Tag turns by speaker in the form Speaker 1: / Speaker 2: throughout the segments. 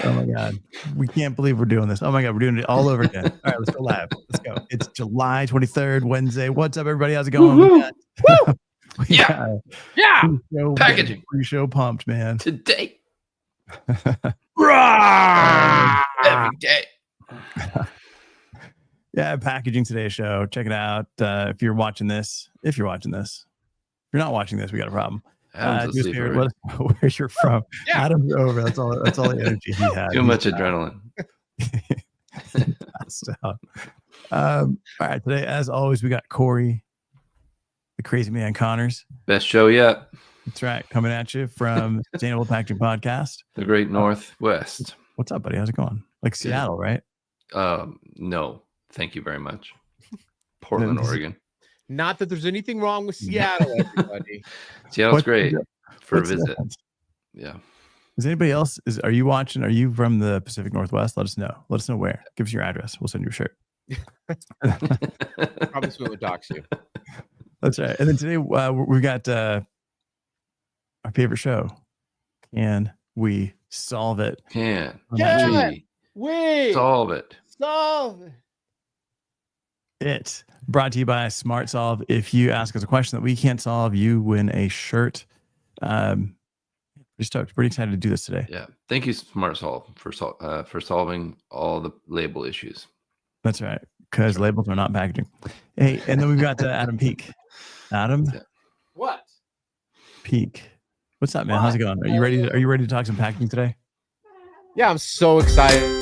Speaker 1: Oh my God. We can't believe we're doing this. Oh my God, we're doing it all over again. All right, let's go live. Let's go. It's July 23rd, Wednesday. What's up, everybody? How's it going?
Speaker 2: Yeah. Packaging.
Speaker 1: Pre-show pumped, man.
Speaker 2: Today.
Speaker 1: Every day. Yeah, packaging today's show. Check it out. If you're watching this. If you're not watching this, we got a problem.
Speaker 2: Adam's asleep,
Speaker 1: let us know where you're from.
Speaker 2: Yeah.
Speaker 1: Adam's over. That's all the energy he had.
Speaker 2: Too much adrenaline.
Speaker 1: All right, today, as always, we got Corey, the crazy man Connors.
Speaker 2: Best show yet.
Speaker 1: That's right. Coming at you from Sustainable Packaging Podcast.
Speaker 2: The Great Northwest.
Speaker 1: What's up, buddy? How's it going? Like Seattle, right?
Speaker 2: No. Thank you very much. Portland, Oregon.
Speaker 3: Not that there's anything wrong with Seattle, everybody.
Speaker 2: Seattle's great for a visit. Yeah.
Speaker 1: Is anybody else? Are you watching? Are you from the Pacific Northwest? Let us know. Let us know where. Give us your address. We'll send you a shirt.
Speaker 3: Promise we will dox you.
Speaker 1: That's right. And then today we've got our favorite show. Can we solve it?
Speaker 2: Can
Speaker 3: we
Speaker 2: solve it?
Speaker 3: Solve it.
Speaker 1: It's brought to you by Smart Solve. If you ask us a question that we can't solve, you win a shirt. Pretty stoked. Pretty excited to do this today.
Speaker 2: Yeah. Thank you, Smart Solve, for solving all the label issues.
Speaker 1: That's right. Because labels are not packaging. Hey, and then we've got Adam Peak. Adam?
Speaker 3: What?
Speaker 1: Peak. What's up, man? How's it going? Are you ready to talk some packaging today?
Speaker 3: Yeah, I'm so excited.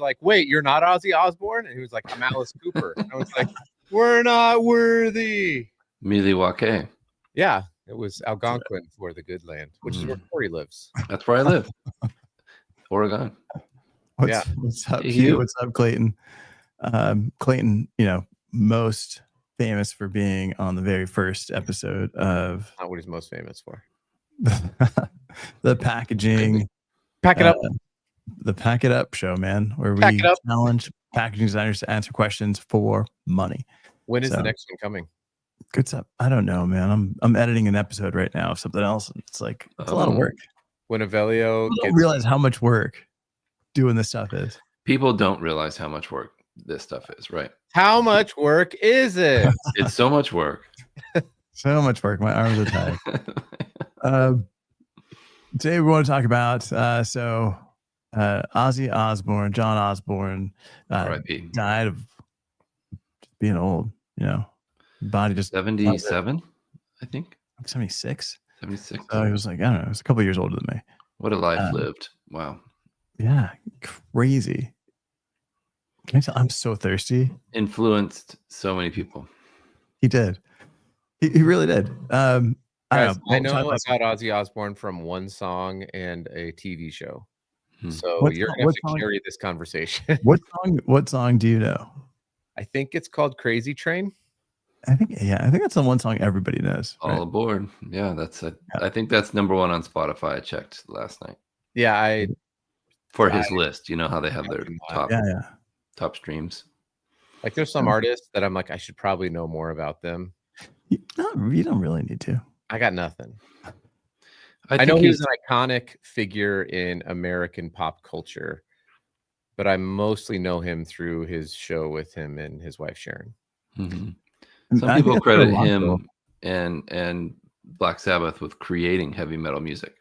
Speaker 3: Like, wait, you're not Ozzy Osbourne? And he was like, I'm Alice Cooper. And I was like, we're not worthy.
Speaker 2: Milwaukee.
Speaker 3: Yeah, it was Algonquin for the good land, which is where Corey lives.
Speaker 2: That's where I live. Oregon.
Speaker 1: What's up, Hugh? What's up, Clayton? Clayton, most famous for being on the very first episode of
Speaker 3: not what he's most famous for.
Speaker 1: The packaging.
Speaker 3: Pack it up.
Speaker 1: The Pack It Up show, man, where we challenge packaging designers to answer questions for money.
Speaker 3: When is the next one coming?
Speaker 1: Good stuff. I don't know, man. I'm editing an episode right now of something else. It's like it's a lot of work.
Speaker 3: When Avelio
Speaker 1: don't realize how much work doing this stuff is.
Speaker 2: People don't realize how much work this stuff is, right?
Speaker 3: How much work is it?
Speaker 2: It's so much work.
Speaker 1: So much work. My arms are tired. Today we want to talk about Ozzy Osbourne, John Osbourne, died of just being old. Body just
Speaker 2: 77, I think.
Speaker 1: 76.
Speaker 2: 76.
Speaker 1: So he was like, I don't know, he was a couple of years older than me.
Speaker 2: What a life lived. Wow.
Speaker 1: Yeah, crazy. Can I tell? I'm so thirsty.
Speaker 2: Influenced so many people.
Speaker 1: He did. He really did.
Speaker 3: I know about Ozzy Osbourne from one song and a TV show. So you're gonna have to carry this conversation.
Speaker 1: What song do you know?
Speaker 3: I think it's called Crazy Train.
Speaker 1: I think that's the one song everybody knows.
Speaker 2: All aboard. Yeah, that's it. Yeah. I think that's number one on Spotify. I checked last night.
Speaker 3: Yeah,
Speaker 2: for his list. You know how they have their top streams.
Speaker 3: Like there's some artists that I'm like, I should probably know more about them.
Speaker 1: You don't really need to.
Speaker 3: I got nothing. I know he's an iconic figure in American pop culture, but I mostly know him through his show with him and his wife Sharon.
Speaker 2: Mm-hmm. Some people credit him and Black Sabbath with creating heavy metal music.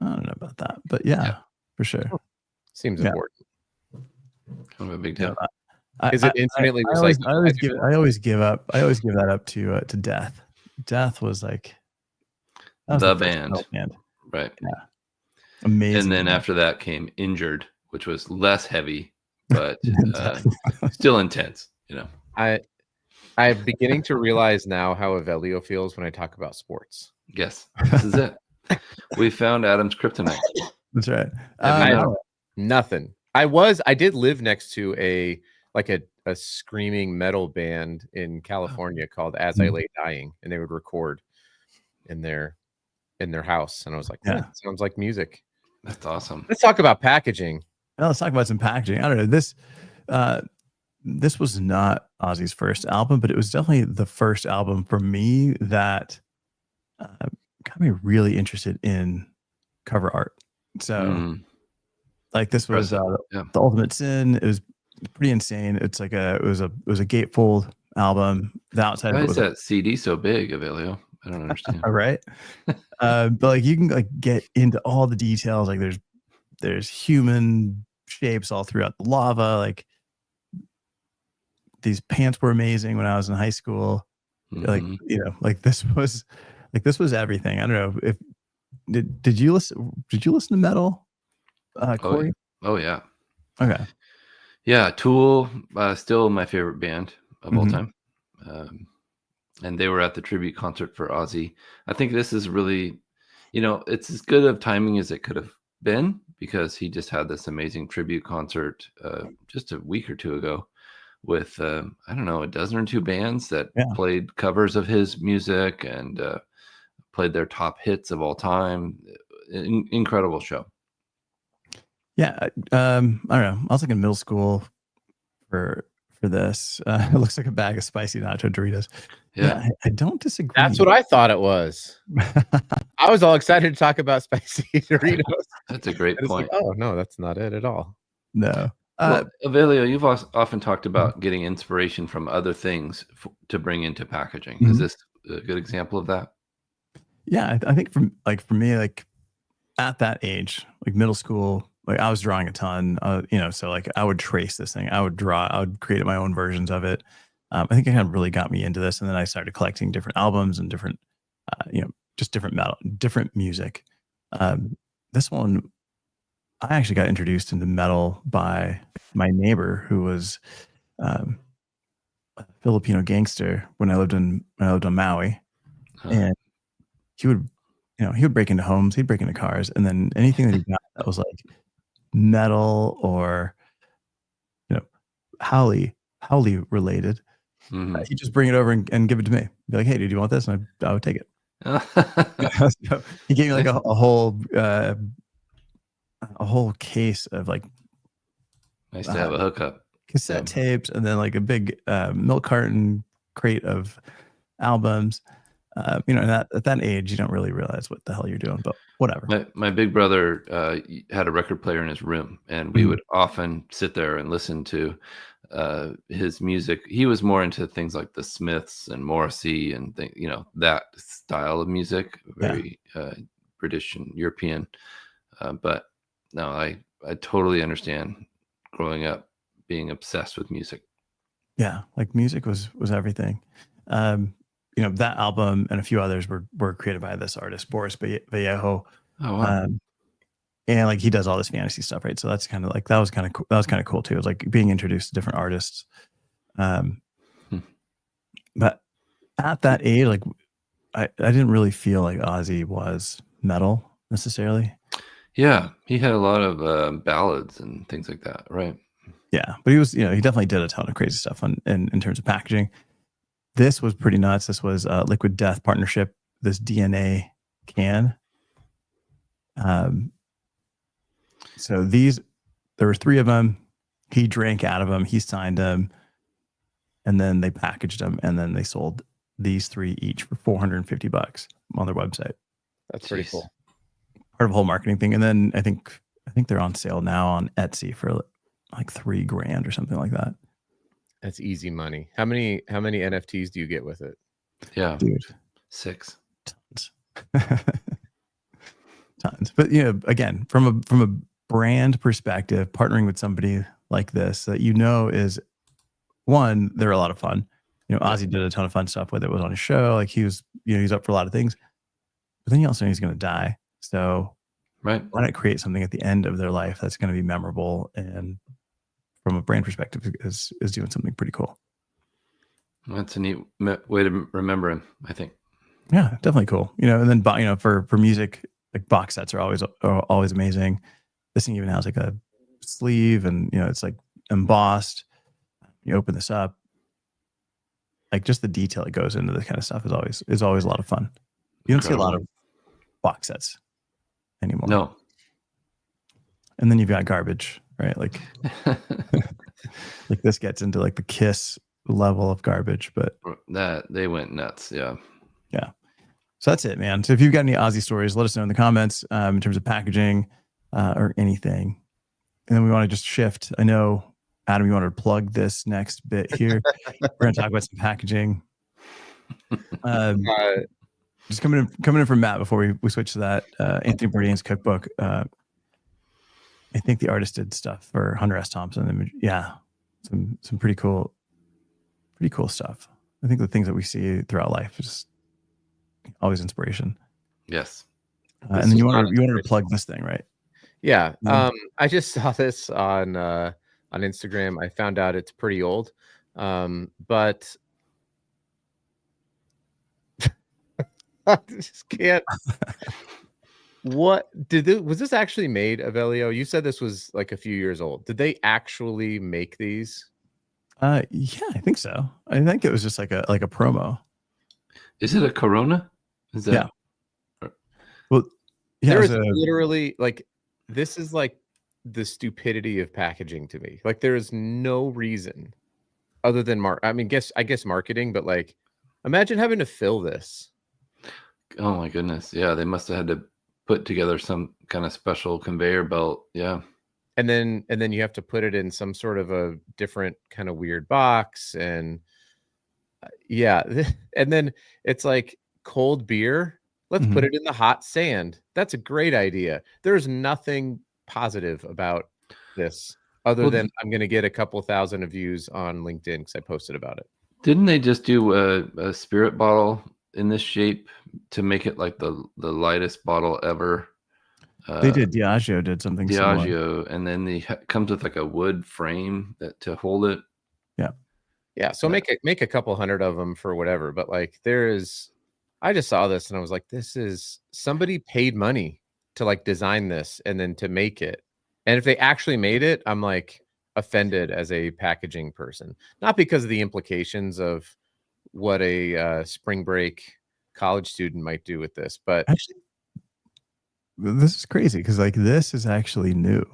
Speaker 1: I don't know about that, but yeah. For sure.
Speaker 3: Seems important.
Speaker 2: Kind of a big deal.
Speaker 3: Is it infinitely recyclable?
Speaker 1: I always give up. I always give that up to Death. Death was like
Speaker 2: the band. Right.
Speaker 1: Yeah. Amazing.
Speaker 2: And then after that came Injured, which was less heavy, but still intense.
Speaker 3: I'm beginning to realize now how Avelio feels when I talk about sports.
Speaker 2: Yes, this is it. We found Adam's kryptonite.
Speaker 1: That's right.
Speaker 3: Nothing. I did live next to a screaming metal band in California called As I Lay Dying, and they would record in their house, and I was like, that sounds like music.
Speaker 2: That's awesome.
Speaker 3: Let's talk about packaging.
Speaker 1: Well, let's talk about some packaging. I don't know. This was not Ozzy's first album, but it was definitely the first album for me that got me really interested in cover art. So, like, this was The Ultimate Sin. It was pretty insane. It's like it was a gatefold album. The outside
Speaker 2: Why
Speaker 1: of it
Speaker 2: is
Speaker 1: was
Speaker 2: that CD so big, Avelio? I don't understand.
Speaker 1: all right. But like you can like get into all the details. Like there's human shapes all throughout the lava. Like these pants were amazing when I was in high school. Like, you know, like this was everything. I don't know if did you listen to metal, Corey?
Speaker 2: Oh yeah.
Speaker 1: Okay.
Speaker 2: Yeah, Tool, still my favorite band of all time. And they were at the tribute concert for Ozzy. I think this is really, you know, it's as good of timing as it could have been, because he just had this amazing tribute concert just a week or two ago with, I don't know, a dozen or two bands that played covers of his music and played their top hits of all time. Incredible show.
Speaker 1: Yeah. I don't know. I was like in middle school for this. It looks like a bag of spicy nacho Doritos. Yeah, I don't disagree.
Speaker 3: That's what I thought it was. I was all excited to talk about spicy Doritos.
Speaker 2: That's a great point.
Speaker 3: Like, oh no, that's not it at all.
Speaker 1: No.
Speaker 2: Well, Avelio, you've often talked about getting inspiration from other things to bring into packaging. Is this a good example of that?
Speaker 1: Yeah, I think for me, like at that age, like middle school, like I was drawing a ton, you know, so like I would trace this thing, I would create my own versions of it. I think it kind of really got me into this, and then I started collecting different albums and different, you know, just different metal, different music. This one, I actually got introduced into metal by my neighbor, who was a Filipino gangster when I lived on Maui, and he would break into homes, he'd break into cars, and then anything that he got that was like metal or, you know, Howley related, he'd just bring it over and give it to me. Be like, hey, dude, do you want this? And I would take it. So he gave me like a whole case of like,
Speaker 2: nice to have a hookup,
Speaker 1: cassette tapes, and then like a big milk carton crate of albums. You know, at that age, you don't really realize what the hell you're doing, but whatever.
Speaker 2: My big brother had a record player in his room, and we would often sit there and listen to his music. He was more into things like the Smiths and Morrissey and you know, that style of music, very British and European. But no, I totally understand growing up being obsessed with music. Yeah,
Speaker 1: like music was everything. You know, that album and a few others were created by this artist, Boris Vallejo.
Speaker 2: Oh wow.
Speaker 1: And like he does all this fantasy stuff, right? So that's kind of like that was kind of cool too. It was like being introduced to different artists. But at that age, like I didn't really feel like Ozzy was metal necessarily.
Speaker 2: Yeah, he had a lot of ballads and things like that, right?
Speaker 1: Yeah, but he was, you know, he definitely did a ton of crazy stuff in terms of packaging. This was pretty nuts. This was Liquid Death partnership. This DNA can. So there were 3 of them. He drank out of them. He signed them, and then they packaged them, and then they sold these 3 each for $450 on their website.
Speaker 3: That's pretty cool.
Speaker 1: Part of a whole marketing thing. And then I think they're on sale now on Etsy for like $3,000 or something like that.
Speaker 3: That's easy money. How many NFTs do you get with it?
Speaker 2: Yeah,
Speaker 1: dude,
Speaker 2: 6
Speaker 1: tons. Tons. But you know, again, from a brand perspective, partnering with somebody like this that you know is one, they're a lot of fun. You know, Ozzy did a ton of fun stuff with it. Was on his show. Like he was, you know, he's up for a lot of things. But then you also know he's going to die. So why not create something at the end of their life that's going to be memorable, and from a brand perspective is doing something pretty cool.
Speaker 2: That's a neat way to remember him, I think.
Speaker 1: Yeah, definitely cool. You know, and then you know, for music, like box sets are always amazing. This thing even has like a sleeve, and you know, it's like embossed. You open this up, like just the detail that goes into this kind of stuff is always a lot of fun. You don't see a lot of box sets anymore.
Speaker 2: No.
Speaker 1: And then you've got garbage right? Like this gets into like the Kiss level of garbage, but
Speaker 2: that they went nuts. Yeah.
Speaker 1: So that's it, man. So if you've got any Ozzy stories, let us know in the comments in terms of packaging or anything. And then we want to just shift. I know, Adam, you wanted to plug this next bit here. We're going to talk about some packaging. Just coming in from Matt before we switch to that. Anthony Bourdain's cookbook. I think the artist did stuff for Hunter S. Thompson. Yeah, some pretty cool stuff. I think the things that we see throughout life is just always inspiration.
Speaker 2: Yes.
Speaker 1: And then you wanted to plug this thing, right?
Speaker 3: Yeah. I just saw this on Instagram. I found out it's pretty old. But I just can't. What was this actually made, Avelio? You said this was like a few years old. Did they actually make these?
Speaker 1: Yeah, I think so. I think it was just like a promo.
Speaker 2: Is it a Corona? Is that?
Speaker 1: Yeah. Well, yeah,
Speaker 3: there is literally like this is like the stupidity of packaging to me. Like there is no reason other than I guess marketing, but like imagine having to fill this.
Speaker 2: Oh my goodness. Yeah, they must have had to put together some kind of special conveyor belt. Yeah.
Speaker 3: And then you have to put it in some sort of a different kind of weird box. And yeah. And then it's like cold beer. Let's put it in the hot sand. That's a great idea. There's nothing positive about this other than I'm going to get a couple thousand of views on LinkedIn because I posted about it.
Speaker 2: Didn't they just do a spirit bottle in this shape to make it like the lightest bottle ever?
Speaker 1: They did. Diageo did something similar.
Speaker 2: And then comes with like a wood frame to hold it.
Speaker 3: Yeah. So make a couple hundred of them for whatever. But like I just saw this and I was like, this is somebody paid money to like design this and then to make it. And if they actually made it, I'm like offended as a packaging person, not because of the implications of what a spring break college student might do with this, but
Speaker 1: actually, this is crazy because like this is actually new.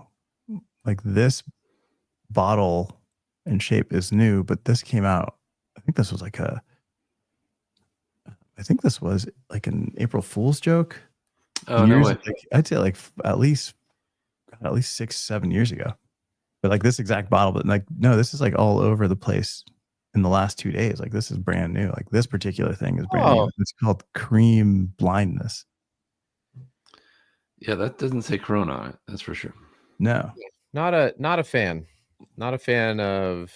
Speaker 1: Like this bottle and shape is new, but this came out. I think this was like an April Fool's joke.
Speaker 2: Oh no way.
Speaker 1: I'd say like at least 6-7 years ago. But like this exact bottle, but like no, this is like all over the place in the last 2 days. Like this is brand new. Like this particular thing is brand new. It's called Cream Blindness.
Speaker 2: Yeah, that doesn't say Corona on it. That's for sure.
Speaker 1: No.
Speaker 3: Not a fan. Not a fan of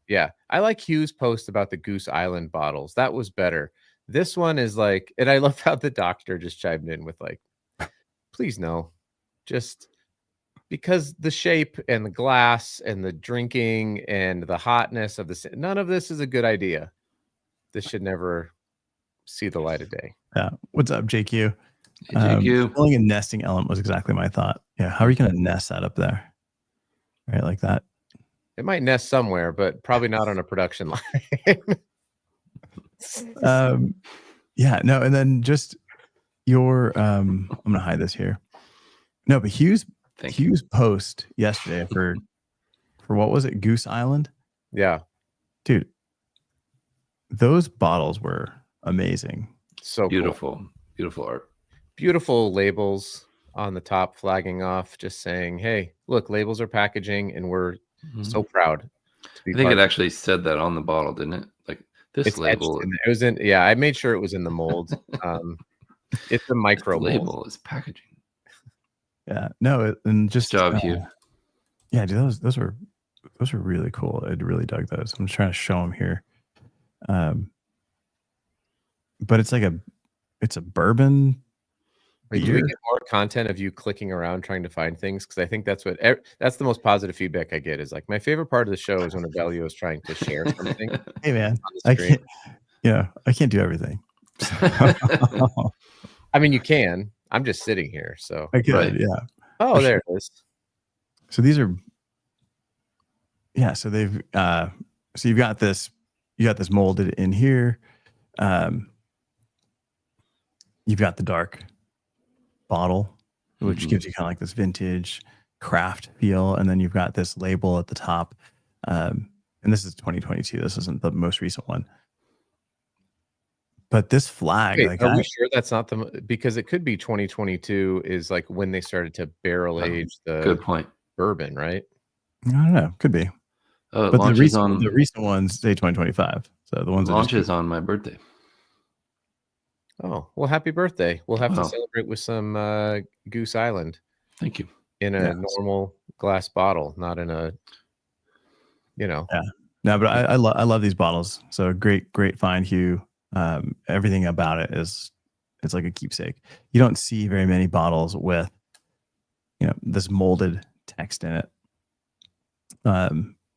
Speaker 3: yeah. I like Hugh's post about the Goose Island bottles. That was better. This one is like, and I love how the doctor just chimed in with like, please no. Just because the shape and the glass and the drinking and the hotness of none of this is a good idea. This should never see the light of day.
Speaker 1: Yeah. What's up, JQ?
Speaker 2: Hey, JQ.
Speaker 1: Filling a nesting element was exactly my thought. Yeah. How are you going to nest that up there? Right. Like that.
Speaker 3: It might nest somewhere, but probably not on a production line.
Speaker 1: Yeah. No. And then just I'm going to hide this here. No, but Hugh's post yesterday for what was it? Goose Island?
Speaker 3: Yeah.
Speaker 1: Dude, those bottles were amazing.
Speaker 3: So
Speaker 2: beautiful.
Speaker 3: Cool.
Speaker 2: Beautiful art.
Speaker 3: Beautiful labels on the top flagging off, just saying, hey, look, labels are packaging and we're so proud to be
Speaker 2: I think it actually said that on the bottle, didn't it? Like this label.
Speaker 3: It was in, yeah, I made sure it was in the mold. It's a micro
Speaker 2: label
Speaker 3: mold.
Speaker 2: is packaging.
Speaker 1: Yeah, no, and just
Speaker 2: good job, Hugh.
Speaker 1: Yeah, dude, those were really cool. I really dug those. I'm just trying to show them here. But it's like it's a bourbon.
Speaker 3: Wait, do we get more content of you clicking around trying to find things? Because I think that's the most positive feedback I get. Is like my favorite part of the show is when Avelio is trying to share something.
Speaker 1: Hey man, I can't do everything.
Speaker 3: I mean, you can. I'm just sitting here, so
Speaker 1: I could, right. Yeah.
Speaker 3: Oh, there it is.
Speaker 1: So these are, yeah. So they've, so you got this molded in here. You've got the dark bottle, which gives you kind of like this vintage craft feel, and then you've got this label at the top. And this is 2022. This isn't the most recent one. But this flag,
Speaker 3: Wait,
Speaker 1: like,
Speaker 3: are we sure that's not because it could be 2022 is like when they started to barrel age the
Speaker 2: Good point.
Speaker 3: bourbon, right?
Speaker 1: I don't know, could be.
Speaker 2: Oh, it
Speaker 1: But the
Speaker 2: launches on
Speaker 1: recent ones say 2025. So the ones that
Speaker 2: launches on my birthday.
Speaker 3: Oh, well, happy birthday. We'll have to
Speaker 2: Wow.
Speaker 3: celebrate with some Goose Island
Speaker 2: Thank you.
Speaker 3: in a
Speaker 1: Yes.
Speaker 3: normal glass bottle, not in a,
Speaker 1: Yeah. No, but I love these bottles. So great find, Hugh. Everything about it it's like a keepsake. You don't see very many bottles with, this molded text in it.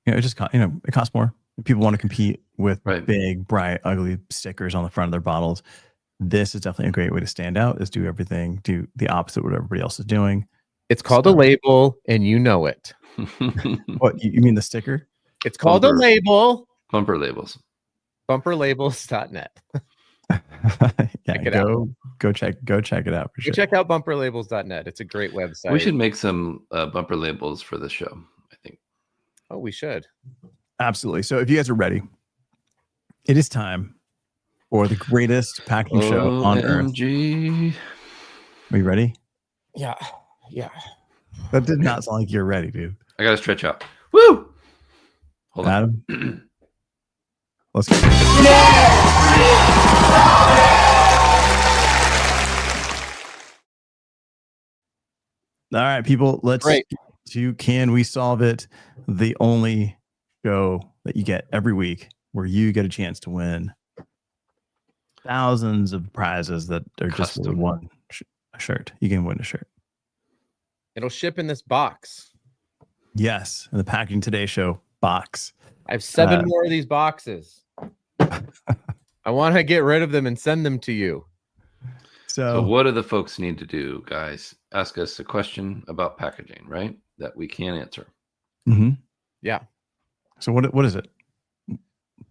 Speaker 1: It just it costs more. People want to compete with big, bright, ugly stickers on the front of their bottles. This is definitely a great way to stand out, is do the opposite of what everybody else is doing.
Speaker 3: It's called a label, and you know it.
Speaker 1: What, you mean the sticker?
Speaker 3: It's called a label.
Speaker 2: Bumper labels.
Speaker 3: Bumperlabels.net.
Speaker 1: Yeah, go check it out for sure.
Speaker 3: Go check out bumperlabels.net. It's a great website.
Speaker 2: We should make some bumper labels for the show, I think.
Speaker 3: Oh, we should.
Speaker 1: Absolutely. So if you guys are ready, it is time for the greatest packaging show on earth. Are you ready?
Speaker 3: Yeah.
Speaker 1: That did not sound like you're ready, dude.
Speaker 2: I gotta stretch out. Woo! Hold
Speaker 1: Adam,
Speaker 2: on.
Speaker 1: let's go. All right, people, let's get to Can We Solve It? The only show that you get every week where you get a chance to win thousands of prizes that are just really one shirt. You can win a shirt.
Speaker 3: It'll ship in this box.
Speaker 1: Yes, in the Packaging Today show box.
Speaker 3: I have 7 more of these boxes. I want to get rid of them and send them to you.
Speaker 2: So what do the folks need to do, guys? Ask us a question about packaging, right? That we can answer.
Speaker 1: Mm-hmm.
Speaker 3: Yeah.
Speaker 1: So what is it?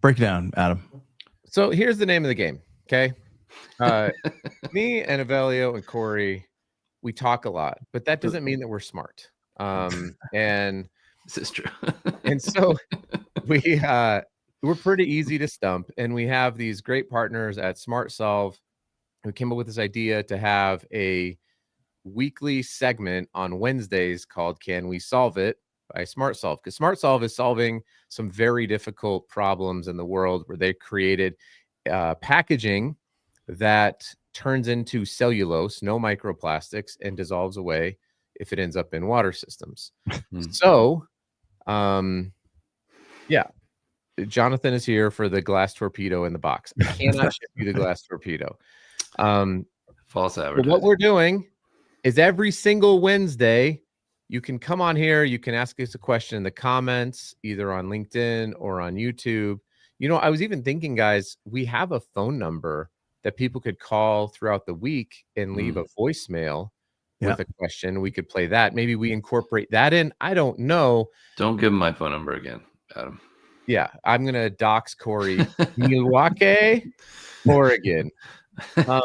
Speaker 1: Break it down, Adam.
Speaker 3: So here's the name of the game. Okay. Me and Avelio and Corey, we talk a lot, but that doesn't mean that we're smart. And
Speaker 2: this is true.
Speaker 3: And so we're pretty easy to stump, and we have these great partners at Smart Solve who came up with this idea to have a weekly segment on Wednesdays called Can We Solve It by Smart Solve, because Smart Solve is solving some very difficult problems in the world where they created packaging that turns into cellulose, no microplastics, and dissolves away if it ends up in water systems. So, Jonathan is here for the glass torpedo in the box. I cannot ship you the glass torpedo.
Speaker 2: False advertising.
Speaker 3: What we're doing is every single Wednesday, you can come on here. You can ask us a question in the comments, either on LinkedIn or on YouTube. I was even thinking, guys, we have a phone number that people could call throughout the week and leave a voicemail with a question. We could play that. Maybe we incorporate that in. I don't know.
Speaker 2: Don't give him my phone number again, Adam.
Speaker 3: Yeah, I'm going to dox Corey. Milwaukee, Oregon.
Speaker 1: So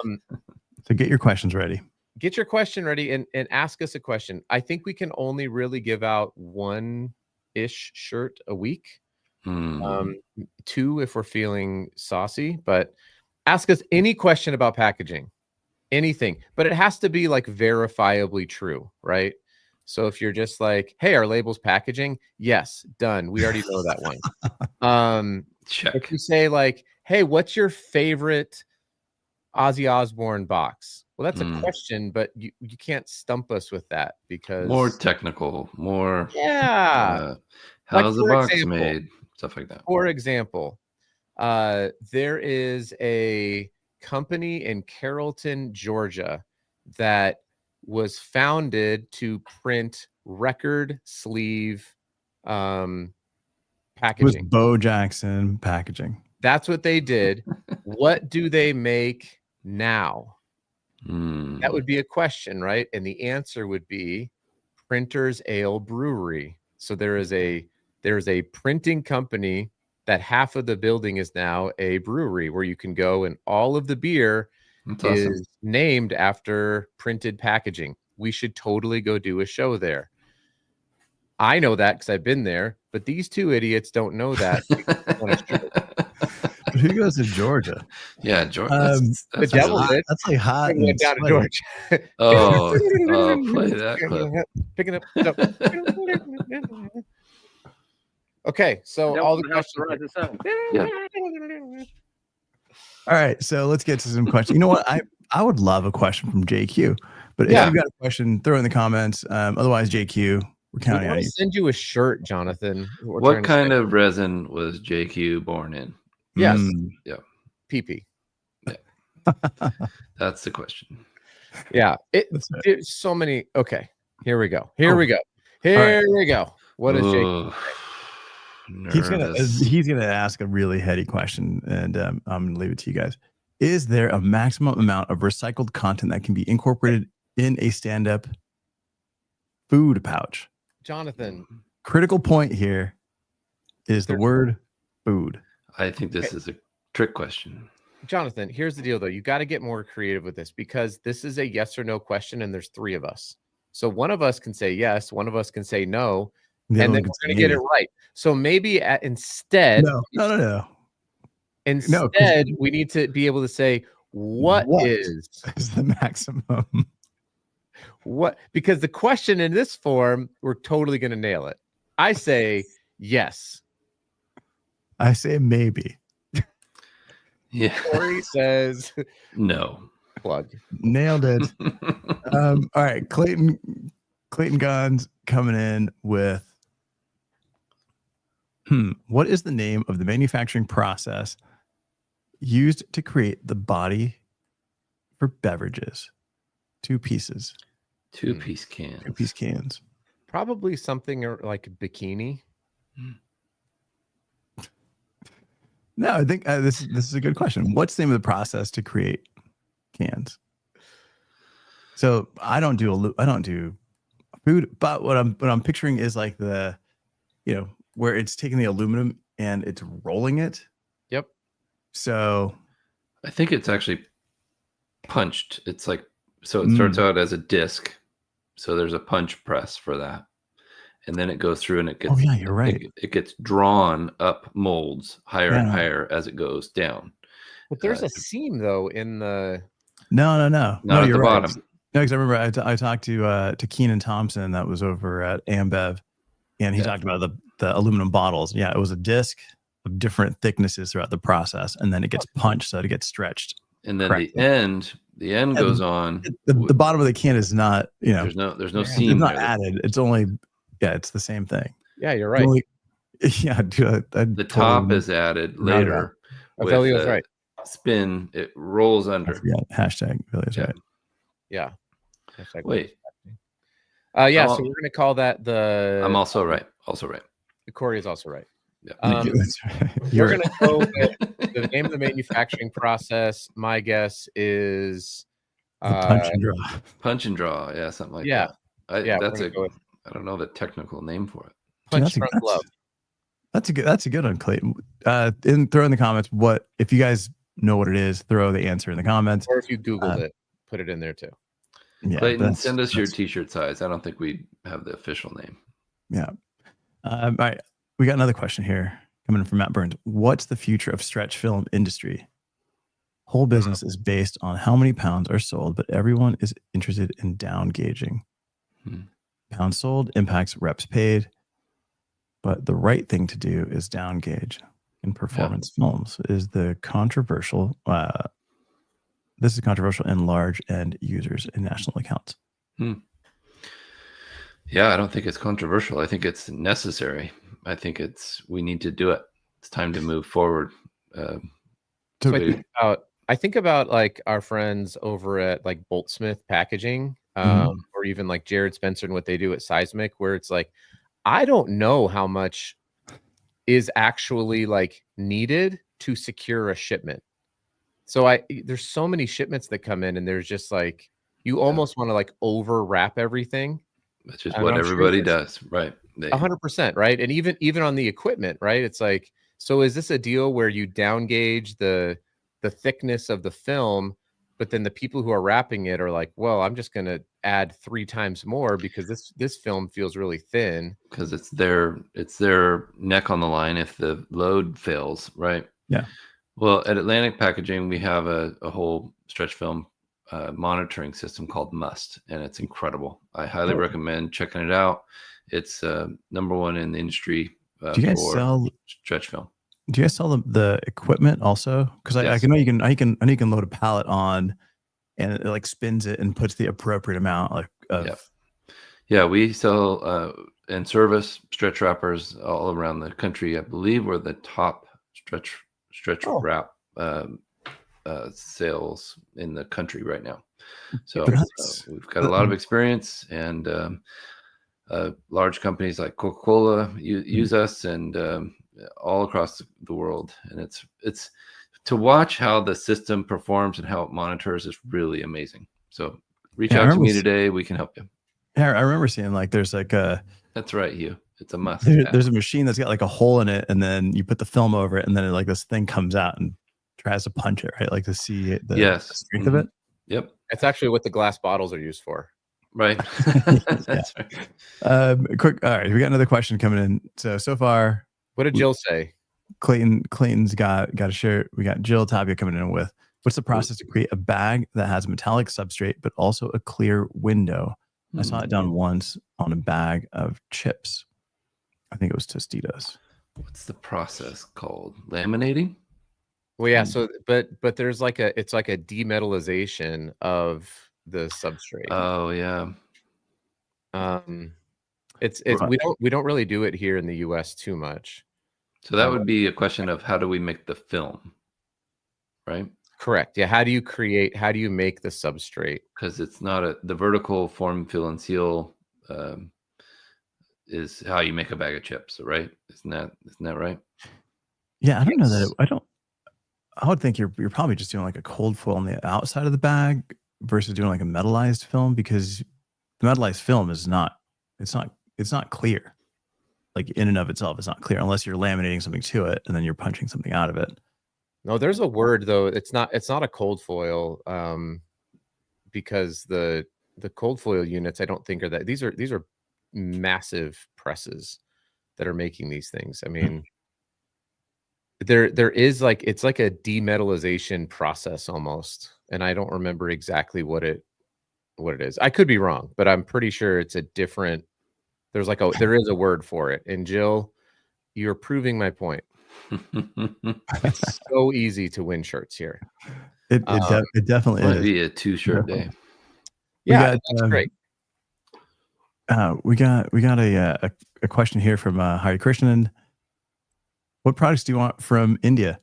Speaker 1: get your questions ready.
Speaker 3: Get your question ready and ask us a question. I think we can only really give out 1-ish shirt a week. 2 if we're feeling saucy, but ask us any question about packaging, anything, but it has to be like verifiably true, right? So if you're just like, hey, are labels packaging? Yes, done. We already know that one.
Speaker 2: Check.
Speaker 3: If you say like, hey, what's your favorite Ozzy Osbourne box? Well, that's a question, but you can't stump us with that because
Speaker 2: more technical, more
Speaker 3: Like,
Speaker 2: how's the box made? Stuff like that.
Speaker 3: For example, there is a company in Carrollton, Georgia, that was founded to print record sleeve packaging.
Speaker 1: It was Bo Jackson packaging.
Speaker 3: That's what they did. What do they make now? That would be a question, right? And the answer would be Printers Ale Brewery. So there is a printing company that half of the building is now a brewery where you can go and all of the beer is named after printed packaging. We should totally go do a show there. I know that because I've been there, but these two idiots don't know that.
Speaker 1: But who goes to Georgia?
Speaker 2: Yeah, Georgia.
Speaker 1: The
Speaker 2: That's
Speaker 3: devil
Speaker 2: really,
Speaker 3: did.
Speaker 1: That's like hot
Speaker 3: Went
Speaker 1: and
Speaker 3: down to
Speaker 1: sweaty.
Speaker 3: Georgia.
Speaker 2: oh, play that clip.
Speaker 3: Picking up. Okay, so all the questions.
Speaker 2: Yeah.
Speaker 1: All right, so let's get to some questions. You know what? I would love a question from JQ, but if you've got a question, throw it in the comments. Otherwise, JQ, we're counting on you.
Speaker 3: Send you a shirt, Jonathan.
Speaker 2: What kind of resin was JQ born in?
Speaker 3: Yes.
Speaker 2: Yeah.
Speaker 3: PP.
Speaker 2: Yeah. That's the question.
Speaker 3: Yeah. There's so many. Okay. Here we go. Here we go. What is JQ?
Speaker 1: He's gonna ask a really heady question, and I'm gonna leave it to you guys. Is there a maximum amount of recycled content that can be incorporated in a stand-up food pouch?
Speaker 3: Jonathan,
Speaker 1: critical point here is the word food.
Speaker 2: I think this is a trick question.
Speaker 3: Jonathan, here's the deal though. You got to get more creative with this because this is a yes or no question and there's 3 of us. So one of us can say yes, one of us can say no, and then we're going to get it right. So maybe instead Instead, we need to be able to say what is
Speaker 1: the maximum.
Speaker 3: What, because the question in this form, we're totally going to nail it. I say yes.
Speaker 1: I say maybe.
Speaker 2: Yeah.
Speaker 3: Corey says
Speaker 2: no.
Speaker 3: Plug.
Speaker 1: Nailed it. All right, Clayton Guns coming in with what is the name of the manufacturing process used to create the body for beverages? 2 pieces.
Speaker 2: 2-piece cans.
Speaker 1: 2-piece cans.
Speaker 3: Probably something like bikini.
Speaker 1: No, I think this is a good question. What's the name of the process to create cans? So I don't do food, but what I'm picturing is like the, where it's taking the aluminum and it's rolling it.
Speaker 3: Yep.
Speaker 1: So
Speaker 2: I think it's actually punched. It's like, so it starts out as a disc. So there's a punch press for that. And then it goes through and it gets,
Speaker 1: you're right.
Speaker 2: It gets drawn up molds higher and higher as it goes down.
Speaker 3: But there's a seam though in the.
Speaker 1: No.
Speaker 2: Not at
Speaker 1: you're
Speaker 2: the
Speaker 1: right.
Speaker 2: bottom.
Speaker 1: No, because I remember I talked to Keenan Thompson that was over at Ambev, and he talked about the aluminum bottles. Yeah, it was a disc of different thicknesses throughout the process, and then it gets punched so it gets stretched.
Speaker 2: And then the end goes on.
Speaker 1: The bottom of the can is not,
Speaker 2: there's no seam.
Speaker 1: It's not added. It's only, it's the same thing.
Speaker 3: Yeah, you're right.
Speaker 1: The
Speaker 2: top is added later.
Speaker 3: Avelio's right.
Speaker 2: Spin, it rolls under.
Speaker 1: Hashtag Avelio's right.
Speaker 3: Yeah.
Speaker 2: Wait.
Speaker 3: So we're going to call that the.
Speaker 2: I'm also right. Also right.
Speaker 3: Corey is also right.
Speaker 2: Yeah.
Speaker 3: We're going to go with the name of the manufacturing process. My guess is
Speaker 1: punch and draw.
Speaker 2: Punch and draw. Yeah, something like that. I don't know the technical name for it.
Speaker 3: Punch drunk love.
Speaker 1: That's a good one, Clayton. Throw in the comments what, if you guys know what it is, throw the answer in the comments.
Speaker 3: Or if you Googled it, put it in there too.
Speaker 1: Yeah,
Speaker 2: Clayton, send us your t-shirt size. I don't think we have the official name.
Speaker 1: Yeah. All right. We got another question here coming from Matt Burns. What's the future of stretch film industry? Whole business is based on how many pounds are sold, but everyone is interested in down gauging. Pounds sold impacts reps paid, but the right thing to do is down gauge in performance films. Is the controversial? This is controversial in large end users and national accounts.
Speaker 2: Yeah, I don't think it's controversial. I think it's necessary. I think we need to do it. It's time to move forward.
Speaker 3: So I think about like our friends over at like Boltsmith Packaging, or even like Jared Spencer and what they do at Seismic, where it's like, I don't know how much is actually like needed to secure a shipment. So there's so many shipments that come in and there's just like, you almost want to like over wrap everything.
Speaker 2: That's just what everybody does. Right.
Speaker 3: 100%. Right. And even on the equipment, right. It's like, so is this a deal where you down gauge the thickness of the film, but then the people who are wrapping it are like, well, I'm just going to add 3 times more because this film feels really thin.
Speaker 2: Because it's their neck on the line if the load fails, right?
Speaker 1: Yeah.
Speaker 2: Well, at Atlantic Packaging, we have a whole stretch film monitoring system called Must, and it's incredible. I highly recommend checking it out. It's number one in the industry
Speaker 1: Do you guys
Speaker 2: for
Speaker 1: sell
Speaker 2: stretch film.
Speaker 1: Do you guys sell the equipment also? Because I
Speaker 2: Yes.
Speaker 1: know you can load a pallet on, and it like spins it and puts the appropriate amount like of.
Speaker 2: Yeah, we sell and service stretch wrappers all around the country. I believe we're the top stretch wrap sales in the country right now. So we've got a lot of experience, and large companies like Coca-Cola use us, and all across the world. And it's to watch how the system performs and how it monitors is really amazing. So reach out to me today. We can help you.
Speaker 1: Yeah, I remember seeing like there's like a.
Speaker 2: That's right, Hugh. It's a must.
Speaker 1: There's a machine that's got like a hole in it, and then you put the film over it, and then like this thing comes out and tries to punch it, right? Like to see the strength of it.
Speaker 2: Yep.
Speaker 3: It's actually what the glass bottles are used for.
Speaker 2: Right. That's right.
Speaker 1: Quick. All right. We got another question coming in. So far.
Speaker 3: What did Jill say?
Speaker 1: Clayton's got a shirt. We got Jill Tapia coming in with, what's the process to create a bag that has a metallic substrate, but also a clear window? I saw it done once on a bag of chips. I think it was Tostitos.
Speaker 2: What's the process called? Laminating?
Speaker 3: Well, yeah. So, but there's like it's like a demetallization of the substrate.
Speaker 2: Oh yeah.
Speaker 3: It's we don't really do it here in the US too much.
Speaker 2: So that would be a question of how do we make the film, right?
Speaker 3: Correct. Yeah. How do you make the substrate?
Speaker 2: Because it's not the vertical form, fill, and seal is how you make a bag of chips, right? Isn't that right?
Speaker 1: Yeah, I don't know that. I would think you're probably just doing like a cold foil on the outside of the bag versus doing like a metallized film, because the metallized film is not clear. Like in and of itself, it's not clear unless you're laminating something to it and then you're punching something out of it.
Speaker 3: No, there's a word though. It's not a cold foil, because the cold foil units I don't think are that. These are massive presses that are making these things. I mean, there is like, it's like a demetallization process almost, and I don't remember exactly what it is. I could be wrong, but I'm pretty sure it's a different. There is a word for it. And Jill, you're proving my point. It's so easy to win shirts here.
Speaker 1: It definitely
Speaker 2: might
Speaker 1: is.
Speaker 2: be a 2-shirt day.
Speaker 3: Yeah, that's great.
Speaker 1: We got a question here from Hari Krishnan. What products do you want from India?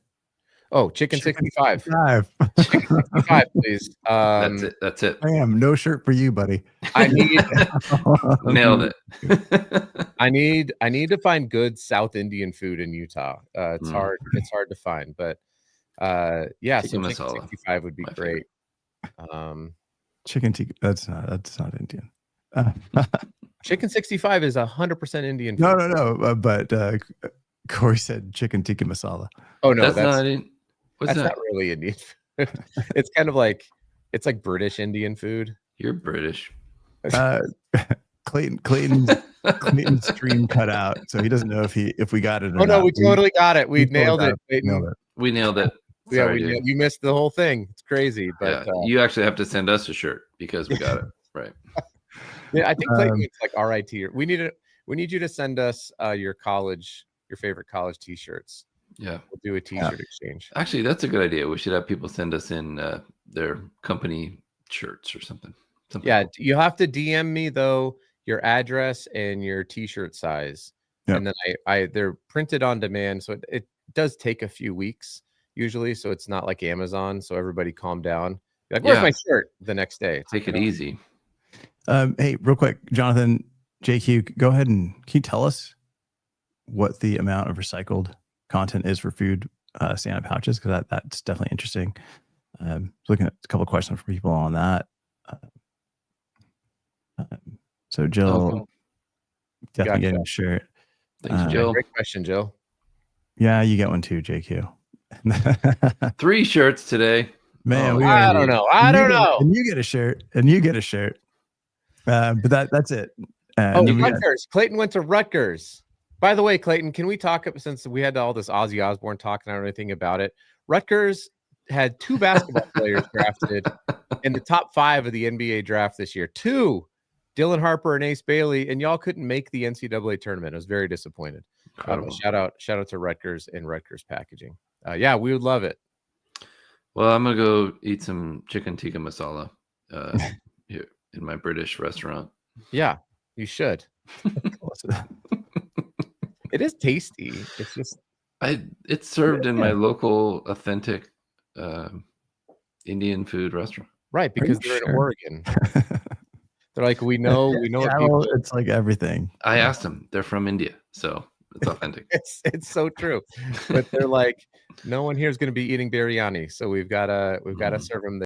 Speaker 3: Oh, chicken 65. Chicken 65, please.
Speaker 2: That's it.
Speaker 1: Bam, no shirt for you, buddy.
Speaker 3: I need
Speaker 2: nailed it.
Speaker 3: I need to find good South Indian food in Utah. It's hard to find, but yeah,
Speaker 2: chicken
Speaker 3: so
Speaker 2: masala.
Speaker 3: chicken 65 would be great.
Speaker 1: Chicken tikka, that's not Indian.
Speaker 3: Chicken 65 is 100% Indian food.
Speaker 1: No, but Corey said chicken tikka masala.
Speaker 3: Oh no,
Speaker 2: that's
Speaker 3: not really Indian food. It's kind of like, it's like British Indian food.
Speaker 2: You're British.
Speaker 1: Clayton's stream cut out, so he doesn't know if we got it or not.
Speaker 3: Oh no, we totally got it. We nailed it.
Speaker 2: We nailed it.
Speaker 3: Sorry, you missed the whole thing. It's crazy, but
Speaker 2: you actually have to send us a shirt because we got it right.
Speaker 3: Yeah, I think Clayton it's like RIT. We need you to send us your favorite college t-shirts.
Speaker 2: Yeah,
Speaker 3: we'll do a t-shirt exchange.
Speaker 2: Actually, that's a good idea. We should have people send us in their company shirts or something.
Speaker 3: Yeah, you have to DM me though your address and your t-shirt size, and then they're printed on demand, so it does take a few weeks usually. So it's not like Amazon. So everybody calm down. You're like, where's my shirt? The next day.
Speaker 2: Take it easy.
Speaker 1: Hey, real quick, Jonathan, JQ, go ahead and can you tell us what the amount of recycled content is for food stand-up pouches? Because that's definitely interesting. Looking at a couple of questions from people on that. So Jill, definitely getting a shirt.
Speaker 2: Thanks, Jill.
Speaker 3: Great question, Jill.
Speaker 1: Yeah, you get one too, JQ.
Speaker 2: 3 shirts today.
Speaker 1: Man,
Speaker 2: Oh,
Speaker 1: we
Speaker 3: I
Speaker 1: are.
Speaker 3: don't know. I don't know.
Speaker 1: And you get a shirt. And you get a shirt. But that's it.
Speaker 3: Oh,
Speaker 1: And then we got,
Speaker 3: Rutgers. Clayton went to Rutgers. By the way, Clayton, can we talk, since we had all this Ozzy Osbourne talking and everything about it? Rutgers had 2 basketball players drafted in the top 5 of the NBA draft this year. 2, Dylan Harper and Ace Bailey, and y'all couldn't make the NCAA tournament. I was very disappointed. Shout out to Rutgers and Rutgers packaging. Yeah, we would love it.
Speaker 2: Well, I'm gonna go eat some chicken tikka masala here in my British restaurant.
Speaker 3: Yeah, you should. It is tasty. It's just
Speaker 2: it's served in my local authentic Indian food restaurant.
Speaker 3: right, because they're in Oregon. They're like, we know what people.
Speaker 1: It's like everything.
Speaker 2: I asked them. They're from India, so it's authentic.
Speaker 3: It's so true. But they're like, no one here is going to be eating biryani, so we've got to serve them